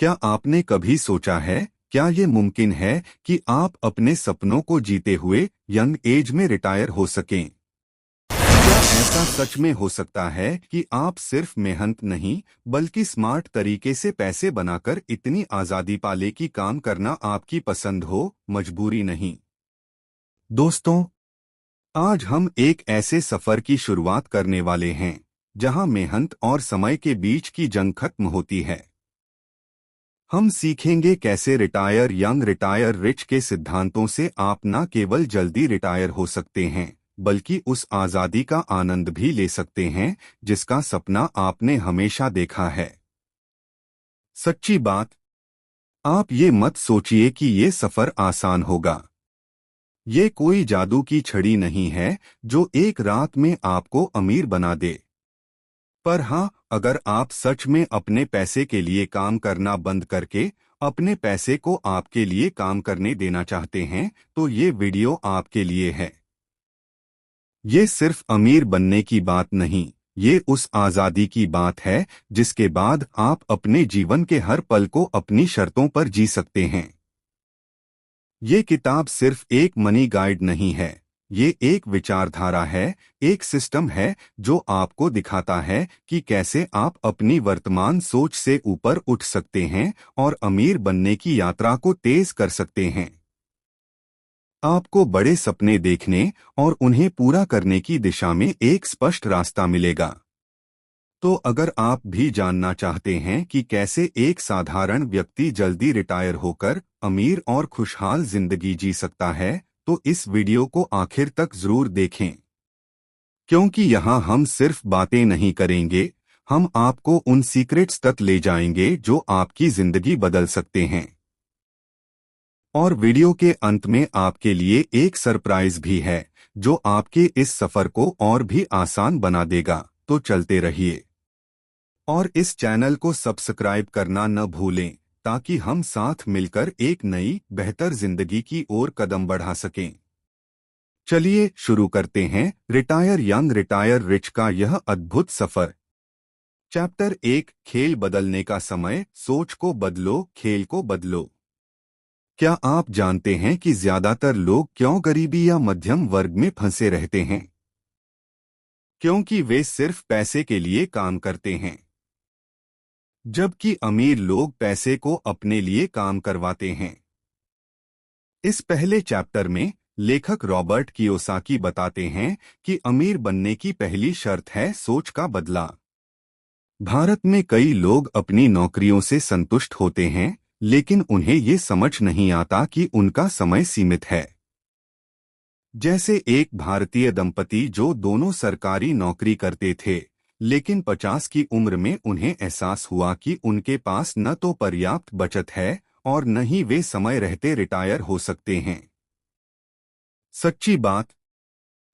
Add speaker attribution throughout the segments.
Speaker 1: क्या आपने कभी सोचा है, क्या ये मुमकिन है कि आप अपने सपनों को जीते हुए यंग एज में रिटायर हो सकें? क्या ऐसा सच में हो सकता है कि आप सिर्फ मेहनत नहीं बल्कि स्मार्ट तरीके से पैसे बनाकर इतनी आज़ादी पाले कि काम करना आपकी पसंद हो, मजबूरी नहीं? दोस्तों, आज हम एक ऐसे सफर की शुरुआत करने वाले हैं जहां मेहनत और समय के बीच की जंग खत्म होती है। हम सीखेंगे कैसे रिटायर यंग रिटायर रिच के सिद्धांतों से आप न केवल जल्दी रिटायर हो सकते हैं बल्कि उस आज़ादी का आनंद भी ले सकते हैं जिसका सपना आपने हमेशा देखा है। सच्ची बात, आप ये मत सोचिए कि ये सफर आसान होगा। ये कोई जादू की छड़ी नहीं है जो एक रात में आपको अमीर बना दे। पर हाँ, अगर आप सच में अपने पैसे के लिए काम करना बंद करके अपने पैसे को आपके लिए काम करने देना चाहते हैं, तो ये वीडियो आपके लिए है। ये सिर्फ अमीर बनने की बात नहीं, ये उस आज़ादी की बात है जिसके बाद आप अपने जीवन के हर पल को अपनी शर्तों पर जी सकते हैं। ये किताब सिर्फ एक मनी गाइड नहीं है, ये एक विचारधारा है, एक सिस्टम है जो आपको दिखाता है कि कैसे आप अपनी वर्तमान सोच से ऊपर उठ सकते हैं और अमीर बनने की यात्रा को तेज कर सकते हैं। आपको बड़े सपने देखने और उन्हें पूरा करने की दिशा में एक स्पष्ट रास्ता मिलेगा। तो अगर आप भी जानना चाहते हैं कि कैसे एक साधारण व्यक्ति जल्दी रिटायर होकर अमीर और खुशहाल जिंदगी जी सकता है, तो इस वीडियो को आखिर तक जरूर देखें। क्योंकि यहाँ हम सिर्फ बातें नहीं करेंगे, हम आपको उन सीक्रेट्स तक ले जाएंगे जो आपकी जिंदगी बदल सकते हैं। और वीडियो के अंत में आपके लिए एक सरप्राइज भी है जो आपके इस सफर को और भी आसान बना देगा। तो चलते रहिए और इस चैनल को सब्सक्राइब करना न भूलें ताकि हम साथ मिलकर एक नई बेहतर जिंदगी की ओर कदम बढ़ा सकें। चलिए शुरू करते हैं रिटायर यंग रिटायर रिच का यह अद्भुत सफर। चैप्टर 1, खेल बदलने का समय। सोच को बदलो, खेल को बदलो। क्या आप जानते हैं कि ज्यादातर लोग क्यों गरीबी या मध्यम वर्ग में फंसे रहते हैं? क्योंकि वे सिर्फ पैसे के लिए काम करते हैं, जबकि अमीर लोग पैसे को अपने लिए काम करवाते हैं। इस पहले चैप्टर में लेखक रॉबर्ट कियोसाकी बताते हैं कि अमीर बनने की पहली शर्त है सोच का बदला। भारत में कई लोग अपनी नौकरियों से संतुष्ट होते हैं, लेकिन उन्हें ये समझ नहीं आता कि उनका समय सीमित है। जैसे एक भारतीय दंपति जो दोनों सरकारी नौकरी करते थे, लेकिन 50 की उम्र में उन्हें एहसास हुआ कि उनके पास न तो पर्याप्त बचत है और न ही वे समय रहते रिटायर हो सकते हैं। सच्ची बात,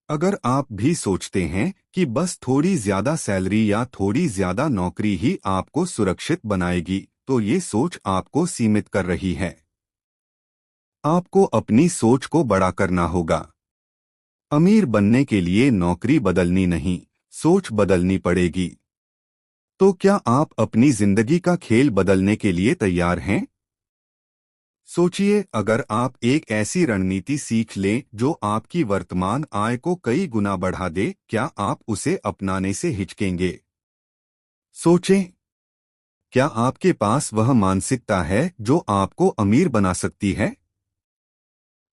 Speaker 1: अगर आप भी सोचते हैं कि बस थोड़ी ज्यादा सैलरी या थोड़ी ज्यादा नौकरी ही आपको सुरक्षित बनाएगी, तो ये सोच आपको सीमित कर रही है। आपको अपनी सोच को बड़ा करना होगा। अमीर बनने के लिए नौकरी बदलनी नहीं, सोच बदलनी पड़ेगी। तो क्या आप अपनी जिंदगी का खेल बदलने के लिए तैयार हैं? सोचिए, अगर आप एक ऐसी रणनीति सीख लें जो आपकी वर्तमान आय को कई गुना बढ़ा दे, क्या आप उसे अपनाने से हिचकेंगे? सोचें, क्या आपके पास वह मानसिकता है जो आपको अमीर बना सकती है?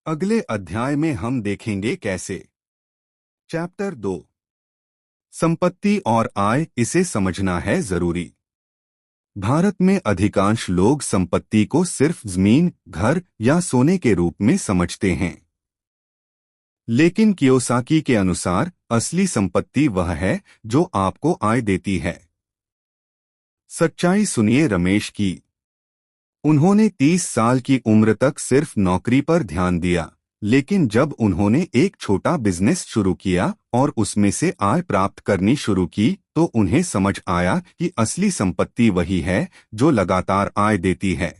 Speaker 1: अगले अध्याय में हम देखेंगे कैसे। चैप्टर 2, संपत्ति और आय, इसे समझना है जरूरी। भारत में अधिकांश लोग संपत्ति को सिर्फ जमीन, घर या सोने के रूप में समझते हैं। लेकिन कियोसाकी के अनुसार असली संपत्ति वह है जो आपको आय देती है। सच्चाई सुनिए रमेश की। उन्होंने 30 साल की उम्र तक सिर्फ नौकरी पर ध्यान दिया, लेकिन जब उन्होंने एक छोटा बिजनेस शुरू किया और उसमें से आय प्राप्त करनी शुरू की, तो उन्हें समझ आया कि असली संपत्ति वही है जो लगातार आय देती है।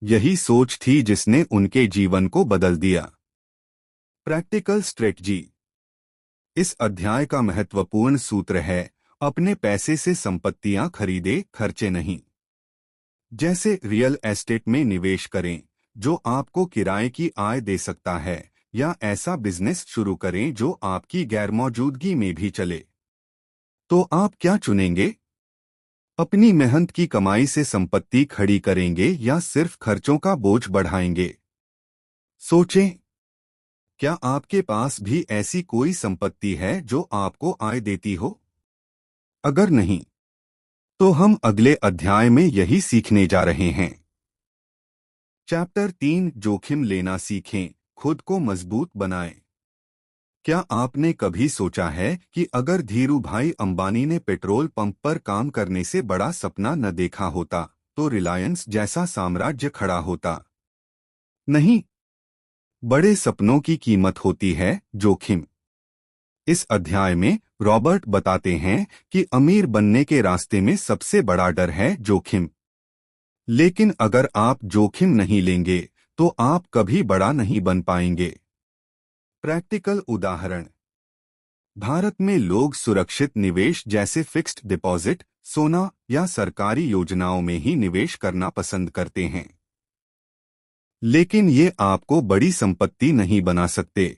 Speaker 1: यही सोच थी जिसने उनके जीवन को बदल दिया। Practical strategy. इस अध्याय का महत्वपूर्ण सूत्र है, अपने पैसे से संपत्तियां खरीदे, खर्चे नहीं। जैसे रियल एस्टेट में निवेश करें, जो आपको किराए की आय दे सकता है, या ऐसा बिजनेस शुरू करें जो आपकी गैरमौजूदगी में भी चले। तो आप क्या चुनेंगे? अपनी मेहनत की कमाई से संपत्ति खड़ी करेंगे या सिर्फ खर्चों का बोझ बढ़ाएंगे? सोचें, क्या आपके पास भी ऐसी कोई संपत्ति है जो आपको आय देती हो? अगर नहीं, तो हम अगले अध्याय में यही सीखने जा रहे हैं। चैप्टर 3, जोखिम लेना सीखें, खुद को मजबूत बनाएं। क्या आपने कभी सोचा है कि अगर धीरू भाई अंबानी ने पेट्रोल पंप पर काम करने से बड़ा सपना न देखा होता, तो रिलायंस जैसा साम्राज्य खड़ा होता? नहीं, बड़े सपनों की कीमत होती है जोखिम। इस अध्याय में रॉबर्ट बताते हैं कि अमीर बनने के रास्ते में सबसे बड़ा डर है जोखिम। लेकिन अगर आप जोखिम नहीं लेंगे, तो आप कभी बड़ा नहीं बन पाएंगे। प्रैक्टिकल उदाहरण। भारत में लोग सुरक्षित निवेश जैसे फिक्स्ड डिपॉजिट, सोना या सरकारी योजनाओं में ही निवेश करना पसंद करते हैं। लेकिन ये आपको बड़ी संपत्ति नहीं बना सकते।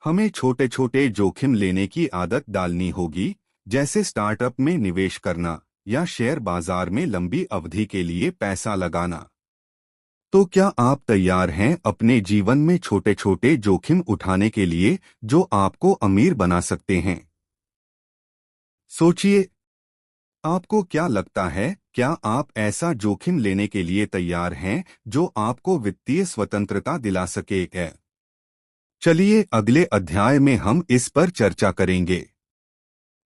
Speaker 1: हमें छोटे छोटे जोखिम लेने की आदत डालनी होगी, जैसे स्टार्टअप में निवेश करना या शेयर बाजार में लंबी अवधि के लिए पैसा लगाना। तो क्या आप तैयार हैं अपने जीवन में छोटे छोटे जोखिम उठाने के लिए, जो आपको अमीर बना सकते हैं? सोचिए, आपको क्या लगता है, क्या आप ऐसा जोखिम लेने के लिए तैयार हैं जो आपको वित्तीय स्वतंत्रता दिला सके? चलिए अगले अध्याय में हम इस पर चर्चा करेंगे।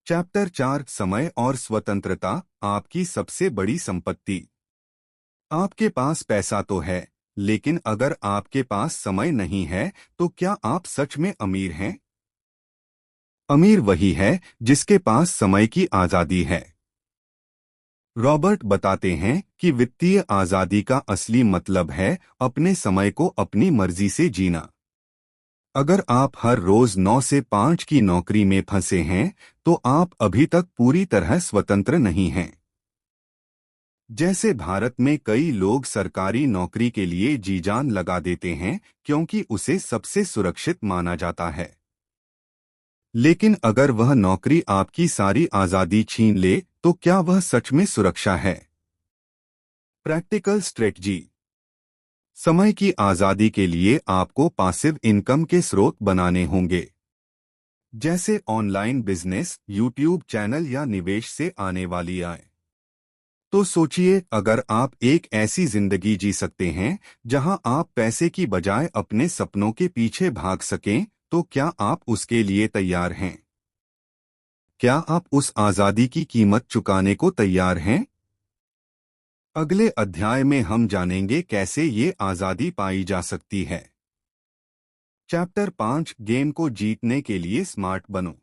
Speaker 1: चैप्टर 4, समय और स्वतंत्रता, आपकी सबसे बड़ी संपत्ति। आपके पास पैसा तो है, लेकिन अगर आपके पास समय नहीं है, तो क्या आप सच में अमीर हैं? अमीर वही है जिसके पास समय की आजादी है। रॉबर्ट बताते हैं कि वित्तीय आजादी का असली मतलब है अपने समय को अपनी मर्जी से जीना। अगर आप हर रोज 9 से 5 की नौकरी में फंसे हैं, तो आप अभी तक पूरी तरह स्वतंत्र नहीं हैं। जैसे भारत में कई लोग सरकारी नौकरी के लिए जी जान लगा देते हैं, क्योंकि उसे सबसे सुरक्षित माना जाता है। लेकिन अगर वह नौकरी आपकी सारी आजादी छीन ले, तो क्या वह सच में सुरक्षा है? Practical strategy. समय की आजादी के लिए आपको पासिव इनकम के स्रोत बनाने होंगे, जैसे ऑनलाइन बिजनेस, यूट्यूब चैनल या निवेश से आने वाली आय। तो सोचिए, अगर आप एक ऐसी जिंदगी जी सकते हैं जहां आप पैसे की बजाय अपने सपनों के पीछे भाग सकें, तो क्या आप उसके लिए तैयार हैं? क्या आप उस आजादी की कीमत चुकाने को तैयार हैं? अगले अध्याय में हम जानेंगे कैसे ये आजादी पाई जा सकती है। चैप्टर 5, गेम को जीतने के लिए स्मार्ट बनो।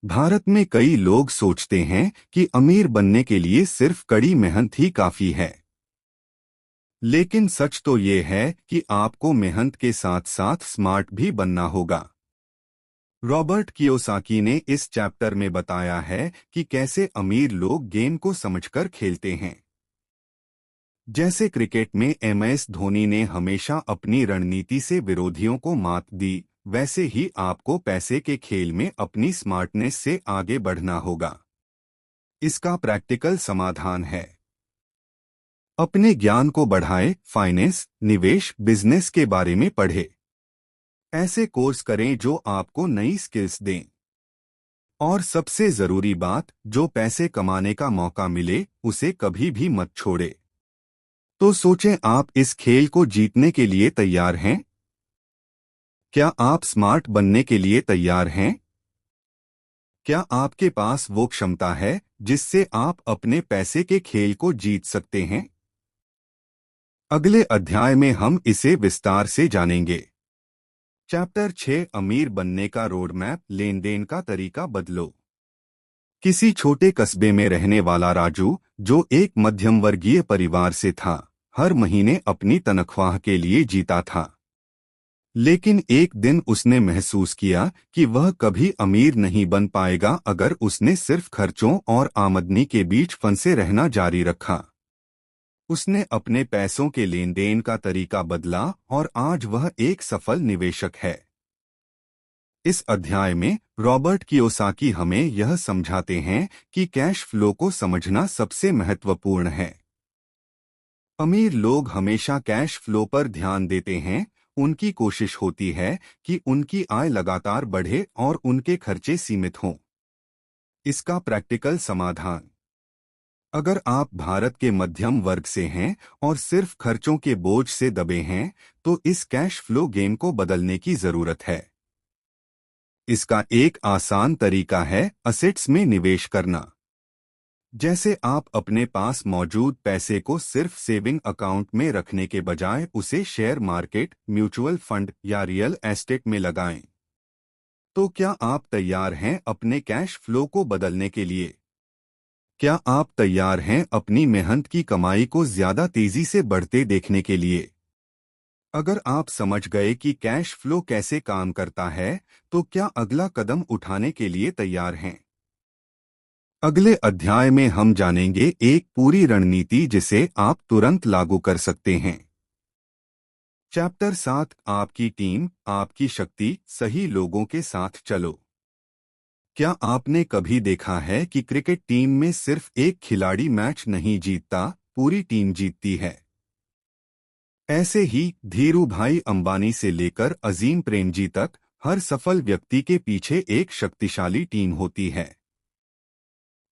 Speaker 1: भारत में कई लोग सोचते हैं कि अमीर बनने के लिए सिर्फ कड़ी मेहनत ही काफी है। लेकिन सच तो ये है कि आपको मेहनत के साथ साथ स्मार्ट भी बनना होगा। रॉबर्ट कियोसाकी ने इस चैप्टर में बताया है कि कैसे अमीर लोग गेम को समझकर खेलते हैं। जैसे क्रिकेट में MS धोनी ने हमेशा अपनी रणनीति से विरोधियों को मात दी, वैसे ही आपको पैसे के खेल में अपनी स्मार्टनेस से आगे बढ़ना होगा। इसका प्रैक्टिकल समाधान है, अपने ज्ञान को बढ़ाएं, फाइनेंस, निवेश, बिजनेस के बारे में पढ़ें। ऐसे कोर्स करें जो आपको नई स्किल्स दें। और सबसे जरूरी बात, जो पैसे कमाने का मौका मिले, उसे कभी भी मत छोड़े। तो सोचें, आप इस खेल को जीतने के लिए तैयार हैं? क्या आप स्मार्ट बनने के लिए तैयार हैं? क्या आपके पास वो क्षमता है जिससे आप अपने पैसे के खेल को जीत सकते हैं? अगले अध्याय में हम इसे विस्तार से जानेंगे। चैप्टर 6, अमीर बनने का रोड मैप, लेन देन का तरीका बदलो। किसी छोटे कस्बे में रहने वाला राजू, जो एक मध्यम वर्गीय परिवार से था, हर महीने अपनी तनख्वाह के लिए जीता था। लेकिन एक दिन उसने महसूस किया कि वह कभी अमीर नहीं बन पाएगा अगर उसने सिर्फ खर्चों और आमदनी के बीच फंसे रहना जारी रखा। उसने अपने पैसों के लेन देन का तरीका बदला और आज वह एक सफल निवेशक है। इस अध्याय में रॉबर्ट कियोसाकी हमें यह समझाते हैं कि कैश फ्लो को समझना सबसे महत्वपूर्ण है। अमीर लोग हमेशा कैश फ्लो पर ध्यान देते हैं। उनकी कोशिश होती है कि उनकी आय लगातार बढ़े और उनके खर्चे सीमित हों। इसका प्रैक्टिकल समाधान: अगर आप भारत के मध्यम वर्ग से हैं और सिर्फ खर्चों के बोझ से दबे हैं, तो इस कैश फ्लो गेम को बदलने की जरूरत है। इसका एक आसान तरीका है असेट्स में निवेश करना। जैसे आप अपने पास मौजूद पैसे को सिर्फ सेविंग अकाउंट में रखने के बजाय उसे शेयर मार्केट, म्यूचुअल फंड या रियल एस्टेट में लगाएं। तो क्या आप तैयार हैं अपने कैश फ्लो को बदलने के लिए? क्या आप तैयार हैं अपनी मेहनत की कमाई को ज्यादा तेजी से बढ़ते देखने के लिए? अगर आप समझ गए कि कैश फ्लो कैसे काम करता है, तो क्या अगला कदम उठाने के लिए तैयार हैं? अगले अध्याय में हम जानेंगे एक पूरी रणनीति जिसे आप तुरंत लागू कर सकते हैं। चैप्टर 7: आपकी टीम, आपकी शक्ति, सही लोगों के साथ चलो। क्या आपने कभी देखा है कि क्रिकेट टीम में सिर्फ एक खिलाड़ी मैच नहीं जीतता, पूरी टीम जीतती है? ऐसे ही धीरूभाई अंबानी से लेकर अजीम प्रेमजी तक, हर सफल व्यक्ति के पीछे एक शक्तिशाली टीम होती है।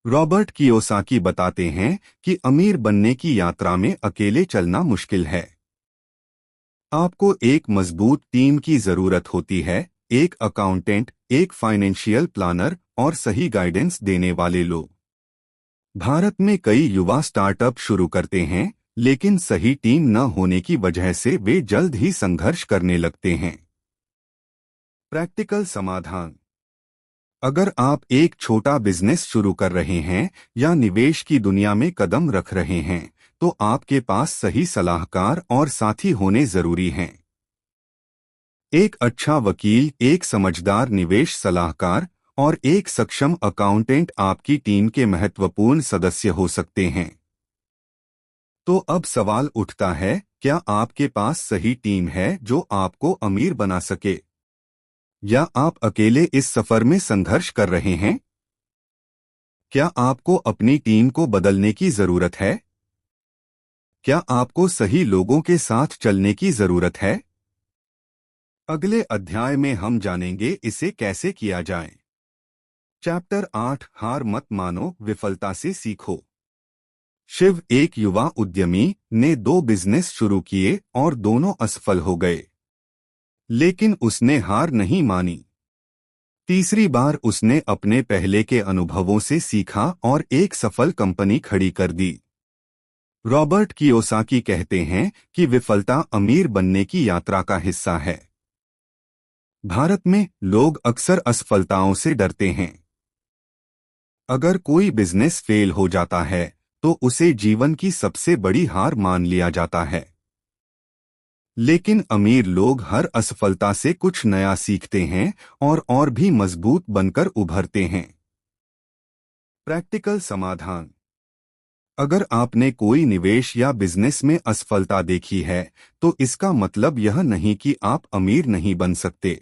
Speaker 1: रॉबर्ट कियोसाकी बताते हैं कि अमीर बनने की यात्रा में अकेले चलना मुश्किल है। आपको एक मजबूत टीम की जरूरत होती है, एक अकाउंटेंट, एक फाइनेंशियल प्लानर और सही गाइडेंस देने वाले लोग। भारत में कई युवा स्टार्टअप शुरू करते हैं, लेकिन सही टीम न होने की वजह से वे जल्द ही संघर्ष करने लगते हैं। प्रैक्टिकल समाधान: अगर आप एक छोटा बिजनेस शुरू कर रहे हैं या निवेश की दुनिया में कदम रख रहे हैं, तो आपके पास सही सलाहकार और साथी होने जरूरी हैं। एक अच्छा वकील, एक समझदार निवेश सलाहकार और एक सक्षम अकाउंटेंट आपकी टीम के महत्वपूर्ण सदस्य हो सकते हैं। तो अब सवाल उठता है, क्या आपके पास सही टीम है जो आपको अमीर बना सके? या आप अकेले इस सफर में संघर्ष कर रहे हैं? क्या आपको अपनी टीम को बदलने की जरूरत है? क्या आपको सही लोगों के साथ चलने की जरूरत है? अगले अध्याय में हम जानेंगे इसे कैसे किया जाए। चैप्टर 8: हार मत मानो, विफलता से सीखो। शिव, एक युवा उद्यमी, ने 2 बिजनेस शुरू किए और दोनों असफल हो गए। लेकिन उसने हार नहीं मानी। तीसरी बार उसने अपने पहले के अनुभवों से सीखा और एक सफल कंपनी खड़ी कर दी। रॉबर्ट कियोसाकी कहते हैं कि विफलता अमीर बनने की यात्रा का हिस्सा है। भारत में लोग अक्सर असफलताओं से डरते हैं। अगर कोई बिजनेस फेल हो जाता है, तो उसे जीवन की सबसे बड़ी हार मान लिया जाता है। लेकिन अमीर लोग हर असफलता से कुछ नया सीखते हैं और भी मजबूत बनकर उभरते हैं। प्रैक्टिकल समाधान: अगर आपने कोई निवेश या बिजनेस में असफलता देखी है, तो इसका मतलब यह नहीं कि आप अमीर नहीं बन सकते।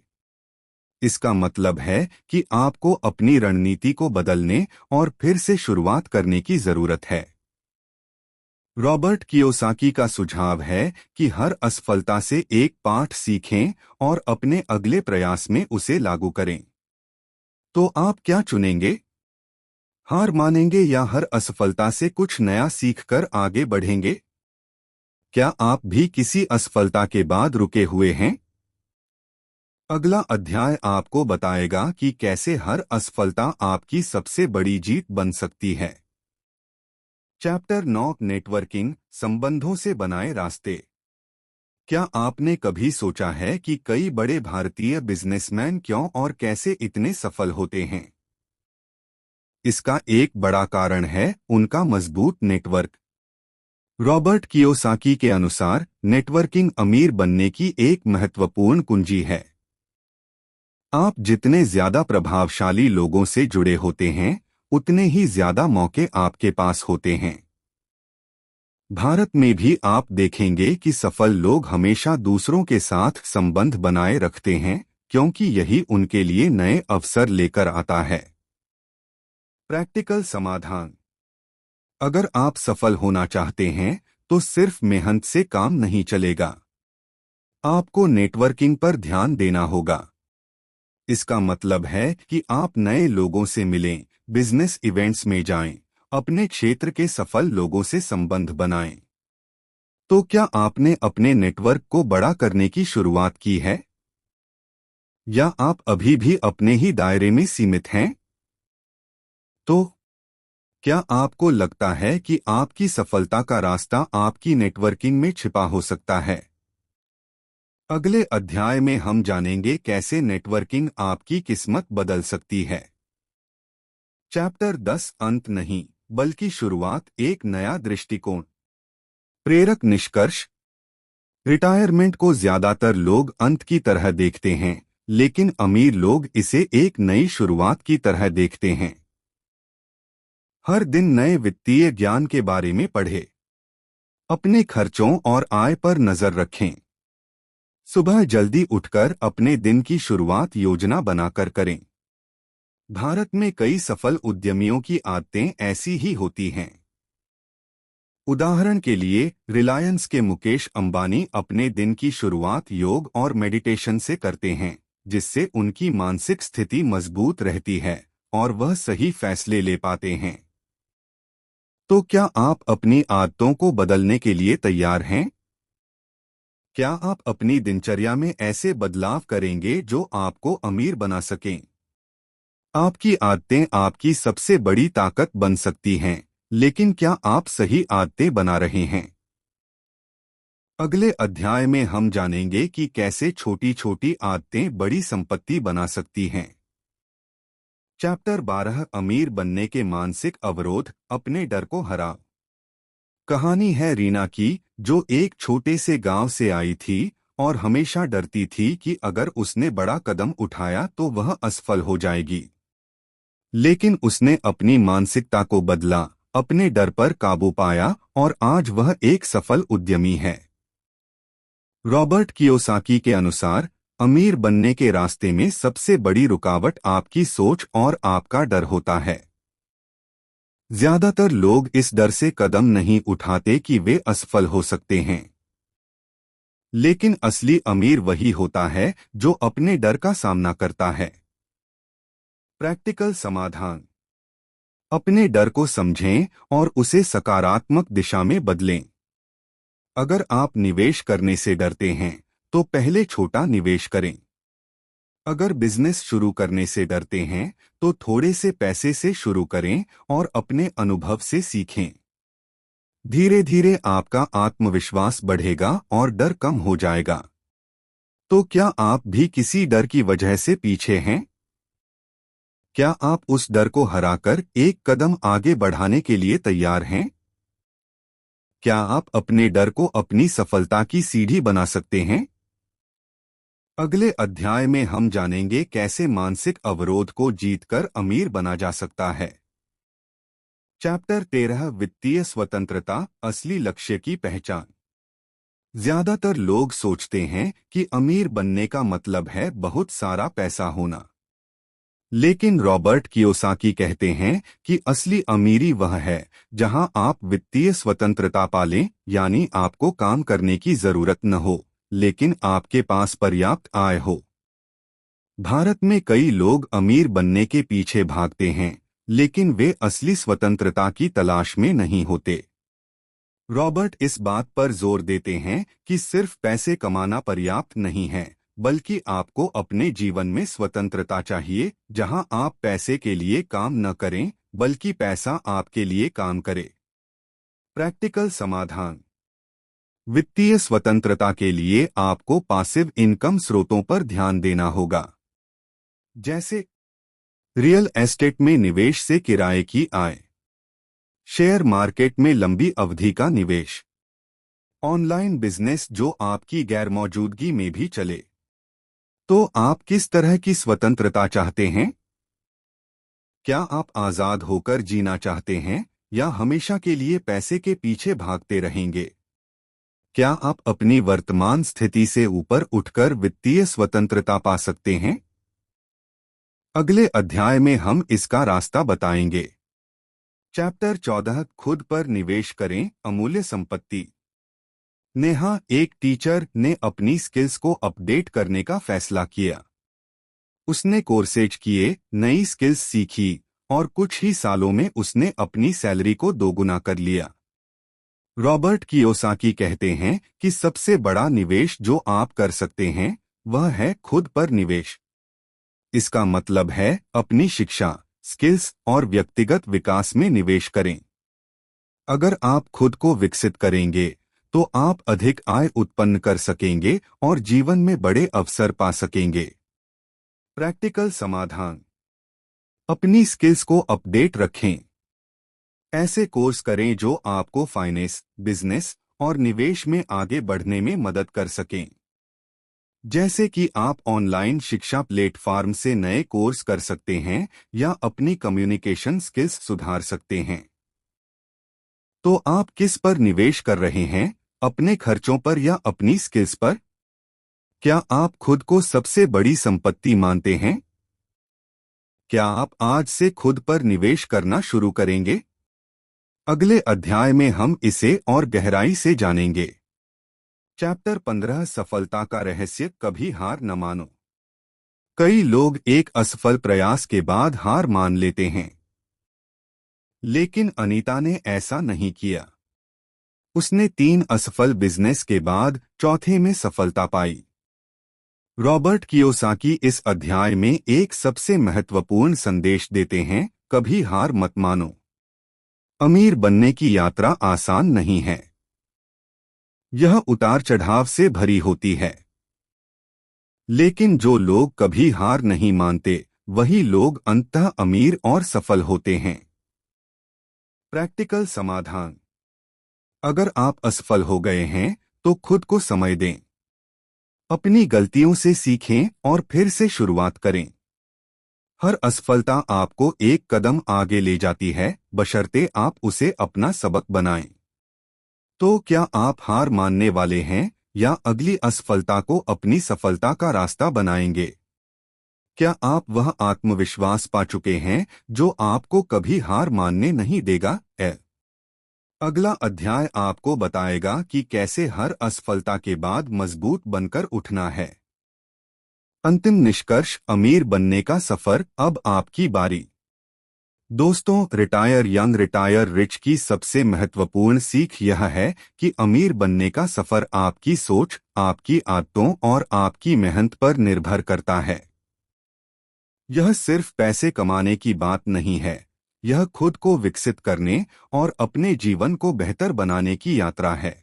Speaker 1: इसका मतलब है कि आपको अपनी रणनीति को बदलने और फिर से शुरुआत करने की जरूरत है। रॉबर्ट कियोसाकी का सुझाव है कि हर असफलता से एक पाठ सीखें और अपने अगले प्रयास में उसे लागू करें। तो आप क्या चुनेंगे? हार मानेंगे या हर असफलता से कुछ नया सीखकर आगे बढ़ेंगे? क्या आप भी किसी असफलता के बाद रुके हुए हैं? अगला अध्याय आपको बताएगा कि कैसे हर असफलता आपकी सबसे बड़ी जीत बन सकती है। चैप्टर 9: नेटवर्किंग, संबंधों से बनाए रास्ते। क्या आपने कभी सोचा है कि कई बड़े भारतीय बिजनेसमैन क्यों और कैसे इतने सफल होते हैं? इसका एक बड़ा कारण है उनका मजबूत नेटवर्क। रॉबर्ट कियोसाकी के अनुसार नेटवर्किंग अमीर बनने की एक महत्वपूर्ण कुंजी है। आप जितने ज्यादा प्रभावशाली लोगों से जुड़े होते हैं, उतने ही ज्यादा मौके आपके पास होते हैं। भारत में भी आप देखेंगे कि सफल लोग हमेशा दूसरों के साथ संबंध बनाए रखते हैं, क्योंकि यही उनके लिए नए अवसर लेकर आता है। प्रैक्टिकल समाधान। अगर आप सफल होना चाहते हैं तो सिर्फ मेहनत से काम नहीं चलेगा। आपको नेटवर्किंग पर ध्यान देना होगा। इसका मतलब है कि आप नए लोगों से मिलें, बिजनेस इवेंट्स में जाएं, अपने क्षेत्र के सफल लोगों से संबंध बनाएं। तो क्या आपने अपने नेटवर्क को बड़ा करने की शुरुआत की है? या आप अभी भी अपने ही दायरे में सीमित हैं? तो क्या आपको लगता है कि आपकी सफलता का रास्ता आपकी नेटवर्किंग में छिपा हो सकता है? अगले अध्याय में हम जानेंगे कैसे नेटवर्किंग आपकी किस्मत बदल सकती है। चैप्टर 10 अंत नहीं, बल्कि शुरुआत, एक नया दृष्टिकोण। प्रेरक निष्कर्ष। रिटायरमेंट को ज्यादातर लोग अंत की तरह देखते हैं, लेकिन अमीर लोग इसे एक नई शुरुआत की तरह देखते हैं। हर दिन नए वित्तीय ज्ञान के बारे में पढ़ें। अपने खर्चों और आय पर नजर रखें। सुबह जल्दी उठकर अपने दिन की शुरुआत योजना बनाकर करें। भारत में कई सफल उद्यमियों की आदतें ऐसी ही होती हैं। उदाहरण के लिए, रिलायंस के मुकेश अंबानी अपने दिन की शुरुआत योग और मेडिटेशन से करते हैं, जिससे उनकी मानसिक स्थिति मजबूत रहती है और वह सही फैसले ले पाते हैं। तो क्या आप अपनी आदतों को बदलने के लिए तैयार हैं? क्या आप अपनी दिनचर्या में ऐसे बदलाव करेंगे जो आपको अमीर बना सकें? आपकी आदतें आपकी सबसे बड़ी ताकत बन सकती हैं, लेकिन क्या आप सही आदतें बना रहे हैं? अगले अध्याय में हम जानेंगे कि कैसे छोटी छोटी आदतें बड़ी संपत्ति बना सकती हैं। चैप्टर 12 अमीर बनने के मानसिक अवरोध, अपने डर को हराओ। कहानी है रीना की, जो एक छोटे से गांव से आई थी और हमेशा डरती थी कि अगर उसने बड़ा कदम उठाया तो वह असफल हो जाएगी। लेकिन उसने अपनी मानसिकता को बदला, अपने डर पर काबू पाया और आज वह एक सफल उद्यमी है। रॉबर्ट कियोसाकी के अनुसार, अमीर बनने के रास्ते में सबसे बड़ी रुकावट आपकी सोच और आपका डर होता है। ज्यादातर लोग इस डर से कदम नहीं उठाते कि वे असफल हो सकते हैं। लेकिन असली अमीर वही होता है जो अपने डर का सामना करता है। प्रैक्टिकल समाधान। अपने डर को समझें और उसे सकारात्मक दिशा में बदलें। अगर आप निवेश करने से डरते हैं, तो पहले छोटा निवेश करें। अगर बिजनेस शुरू करने से डरते हैं, तो थोड़े से पैसे से शुरू करें और अपने अनुभव से सीखें। धीरे धीरे आपका आत्मविश्वास बढ़ेगा और डर कम हो जाएगा। तो क्या आप भी किसी डर की वजह से पीछे हैं? क्या आप उस डर को हराकर एक कदम आगे बढ़ाने के लिए तैयार हैं? क्या आप अपने डर को अपनी सफलता की सीढ़ी बना सकते हैं? अगले अध्याय में हम जानेंगे कैसे मानसिक अवरोध को जीतकर अमीर बना जा सकता है। चैप्टर 13 वित्तीय स्वतंत्रता, असली लक्ष्य की पहचान। ज्यादातर लोग सोचते हैं कि अमीर बनने का मतलब है बहुत सारा पैसा होना। लेकिन रॉबर्ट कियोसाकी कहते हैं कि असली अमीरी वह है जहां आप वित्तीय स्वतंत्रता पालें, यानी आपको काम करने की जरूरत न हो, लेकिन आपके पास पर्याप्त आय हो। भारत में कई लोग अमीर बनने के पीछे भागते हैं, लेकिन वे असली स्वतंत्रता की तलाश में नहीं होते। रॉबर्ट इस बात पर जोर देते हैं कि सिर्फ पैसे कमाना पर्याप्त नहीं है, बल्कि आपको अपने जीवन में स्वतंत्रता चाहिए, जहां आप पैसे के लिए काम न करें, बल्कि पैसा आपके लिए काम करे। प्रैक्टिकल समाधान। वित्तीय स्वतंत्रता के लिए आपको पासिव इनकम स्रोतों पर ध्यान देना होगा, जैसे रियल एस्टेट में निवेश से किराए की आय, शेयर मार्केट में लंबी अवधि का निवेश, ऑनलाइन बिजनेस जो आपकी गैरमौजूदगी में भी चले। तो आप किस तरह की स्वतंत्रता चाहते हैं? क्या आप आजाद होकर जीना चाहते हैं, या हमेशा के लिए पैसे के पीछे भागते रहेंगे? क्या आप अपनी वर्तमान स्थिति से ऊपर उठकर वित्तीय स्वतंत्रता पा सकते हैं? अगले अध्याय में हम इसका रास्ता बताएंगे। चैप्टर 14, खुद पर निवेश करें, अमूल्य संपत्ति। नेहा, एक टीचर, ने अपनी स्किल्स को अपडेट करने का फैसला किया। उसने कोर्सेज किए, नई स्किल्स सीखी और कुछ ही सालों में उसने अपनी सैलरी को दोगुना कर लिया। रॉबर्ट कियोसाकी कहते हैं कि सबसे बड़ा निवेश जो आप कर सकते हैं वह है खुद पर निवेश। इसका मतलब है अपनी शिक्षा, स्किल्स और व्यक्तिगत विकास में निवेश करें। अगर आप खुद को विकसित करेंगे तो आप अधिक आय उत्पन्न कर सकेंगे और जीवन में बड़े अवसर पा सकेंगे। प्रैक्टिकल समाधान: अपनी स्किल्स को अपडेट रखें। ऐसे कोर्स करें जो आपको फाइनेंस, बिजनेस और निवेश में आगे बढ़ने में मदद कर सकें। जैसे कि आप ऑनलाइन शिक्षा प्लेटफॉर्म से नए कोर्स कर सकते हैं या अपनी कम्युनिकेशन स्किल्स सुधार सकते हैं। तो आप किस पर निवेश कर रहे हैं, अपने खर्चों पर या अपनी स्किल्स पर? क्या आप खुद को सबसे बड़ी संपत्ति मानते हैं? क्या आप आज से खुद पर निवेश करना शुरू करेंगे? अगले अध्याय में हम इसे और गहराई से जानेंगे। चैप्टर 15, सफलता का रहस्य, कभी हार न मानो। कई लोग एक असफल प्रयास के बाद हार मान लेते हैं, लेकिन अनीता ने ऐसा नहीं किया। उसने 3 असफल बिजनेस के बाद चौथे में सफलता पाई। रॉबर्ट कियोसाकी इस अध्याय में एक सबसे महत्वपूर्ण संदेश देते हैं, कभी हार मत मानो। अमीर बनने की यात्रा आसान नहीं है। यह उतार चढ़ाव से भरी होती है। लेकिन जो लोग कभी हार नहीं मानते, वही लोग अंततः अमीर और सफल होते हैं। प्रैक्टिकल समाधान: अगर आप असफल हो गए हैं तो खुद को समय दें। अपनी गलतियों से सीखें और फिर से शुरुआत करें। हर असफलता आपको एक कदम आगे ले जाती है, बशर्ते आप उसे अपना सबक बनाएं। तो क्या आप हार मानने वाले हैं या अगली असफलता को अपनी सफलता का रास्ता बनाएंगे? क्या आप वह आत्मविश्वास पा चुके हैं जो आपको कभी हार मानने नहीं देगा? अगला अध्याय आपको बताएगा कि कैसे हर असफलता के बाद मजबूत बनकर उठना है। अंतिम निष्कर्ष: अमीर बनने का सफर, अब आपकी बारी। दोस्तों, रिटायर यंग रिटायर रिच की सबसे महत्वपूर्ण सीख यह है कि अमीर बनने का सफर आपकी सोच, आपकी आदतों और आपकी मेहनत पर निर्भर करता है। यह सिर्फ पैसे कमाने की बात नहीं है, यह खुद को विकसित करने और अपने जीवन को बेहतर बनाने की यात्रा है।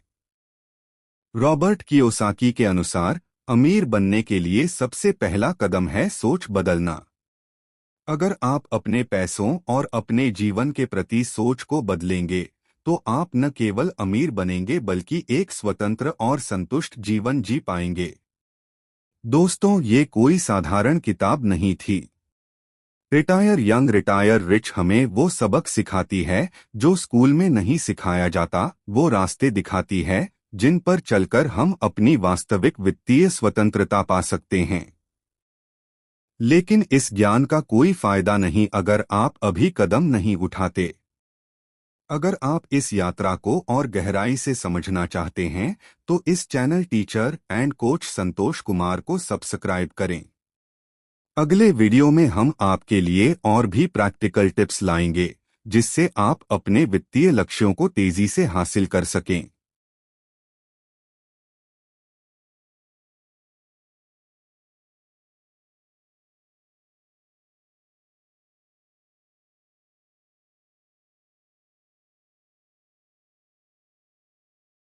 Speaker 1: रॉबर्ट कियोसाकी के अनुसार अमीर बनने के लिए सबसे पहला कदम है सोच बदलना। अगर आप अपने पैसों और अपने जीवन के प्रति सोच को बदलेंगे तो आप न केवल अमीर बनेंगे बल्कि एक स्वतंत्र और संतुष्ट जीवन जी पाएंगे। दोस्तों, ये कोई साधारण किताब नहीं थी। रिटायर यंग रिटायर रिच हमें वो सबक सिखाती है जो स्कूल में नहीं सिखाया जाता, वो रास्ते दिखाती है जिन पर चलकर हम अपनी वास्तविक वित्तीय स्वतंत्रता पा सकते हैं। लेकिन इस ज्ञान का कोई फायदा नहीं अगर आप अभी कदम नहीं उठाते। अगर आप इस यात्रा को और गहराई से समझना चाहते हैं तो इस channel teacher and coach Santosh Kumar को सब्सक्राइब करें। अगले वीडियो में हम आपके लिए और भी प्रैक्टिकल टिप्स लाएंगे जिससे आप अपने वित्तीय लक्ष्यों को तेजी से हासिल कर सकें।